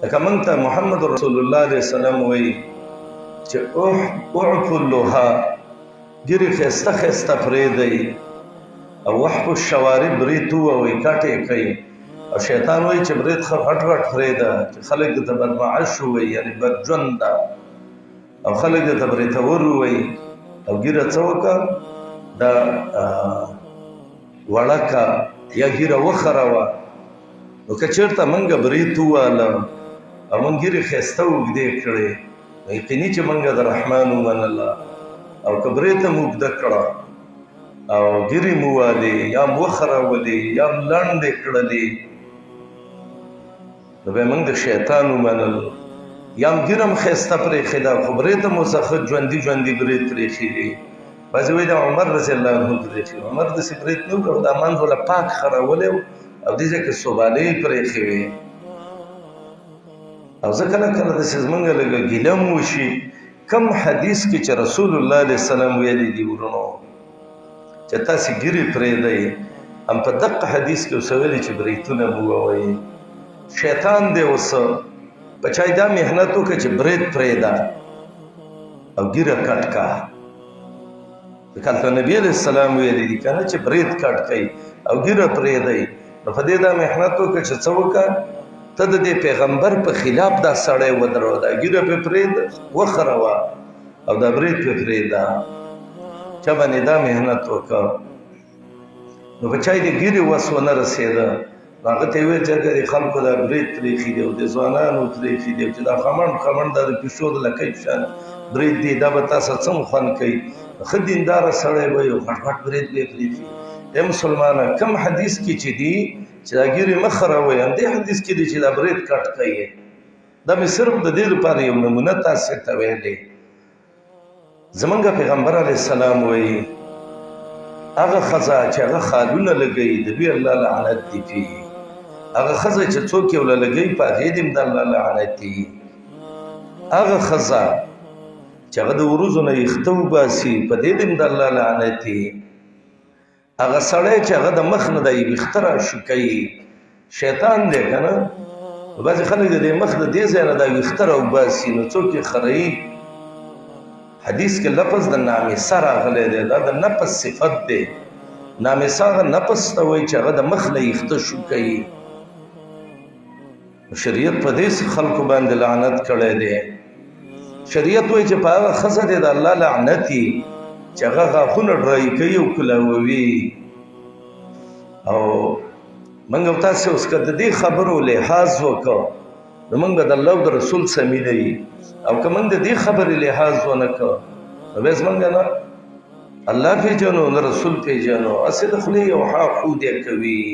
لکه موږ ته محمد رسول الله علیه السلام وایي چې اعفوا اللحى، ګیرې ښایسته ښایسته پرېږدئ، او وحفو الشوارب برید ووایي کټ یې کوي. او شیطان وایي چې برید ښه غټ غټ پرېږده چې خلک درته بدمعاش ووایي، یعنې بدژونده، او خلک درته بریتور ووایي. او ګیره څه وکړه؟ دا وړکه یا ګیره وخروه. نو که چېرته موږ برید وواله او موږ ګیرې ښایسته اوږدې کړې، نو یقیني چې موږ د رحمان ومنله. او که برید ته مو اوږده کړه او ګیرې مو والې یا م وخرولې یا م لنډې کړلې، نو بیا موږ د شیطان ومنل. یا م ګیره م ښایسته پرېښې ده خو برید ته مو څخه ژوندي ژوندي برید پرېښي دي. بعضې وایي د عمر رضی الله عنه پرېښي، عمر داسې برید نه وکړ، دا منځ وله پاک خرولی و او دې ځای کې صوبالې یې پرېښې وې. او زه کله کله داسې زموږ لږه ګیله م وشي کم حدیث کې چې رسول الله علیه السلام ویلي دي ورونو چې تاسې ګیرې پرېږدئ، هم په دقه حدیث کې اوس ویلي چې بریتونه مو ووایي. شیطان دی اوس په چا دا محنت وکړه چې برید پرېږده او ګیره کټ کا. ځکه هلته نبي علیه السلام ویلي دي که نه چې برید کټ کوئ او ګیره پرېږدئ، نو په دې دا محنت وکړه چې څه وکړه، ته د دې پیغمبر په خلاف دا سړی ودروه، دا ګیره پې پرېږده وخروه او دا برید پې پرېږده. چا باندې دا محنت وکړه نو په چا یې د ګیرې وس ونه رسېده، نو هغه ته یې ویل چې د خلکو دا برید پرېښي دي او د ځوانانو پرېښي دي چې دا خمڼ خمڼ دا د پیشو د لکۍ په شان برید دی، دا به تاسو څه خوند کوي. ښه دینداره سړی به یو غټ غټ برید به یې پرېښي. ای مسلمانه کم حدیث کې چې دي چې دا ګیرې مه خروئ، همدې حدیث کې دي چې دا برید کټ کوي. دا مې صرف د دې لپاره یو نمونه تاسې ته ویلې. زمونږ پیغمبر علیه السلام وایي هغه ښځه چې هغه خالونه لګوي د دوی الله لعنت دي پې، هغه ښځه چې څوک یې وله لګوي په هغې دې هم د الله لعنت دي. هغه ښځه چې هغه د وروځو نه ویښته وباسي په دې دې هم د الله لعنت دي. هغه سړی چې هغه د مخ نه د ویښته راشو کوي، شیطان دی که نه. بعضې خلک د دې مخ د دې ځای نه دا ویښته راوباسي نو څوک یې خروي. حدیث کې لفظ د نامسه راغلی دی، دا د نفس صفت دی. نامسه هغه نفس ته وایي چې هغه د مخ نه ویښته شو کوي. شریعت په دې خلکو باندې لعنت کړی دی. شریعت وایي چې په هغه ښځه دی د الله لعنت وي چې هغه غاښونه ډرای کوي او کلاووي. او موږ او تاسې اوس که د دې خبرو لحاظ وکړو نو موږ به د الله او د رسول سمینه وي، او که موږ د دې خبرې لحاظ ونه کړو نو بیا زموږ نه الله پېژنو نه رسول پېژنو، هسې د خولې یو ها خو دی کوي.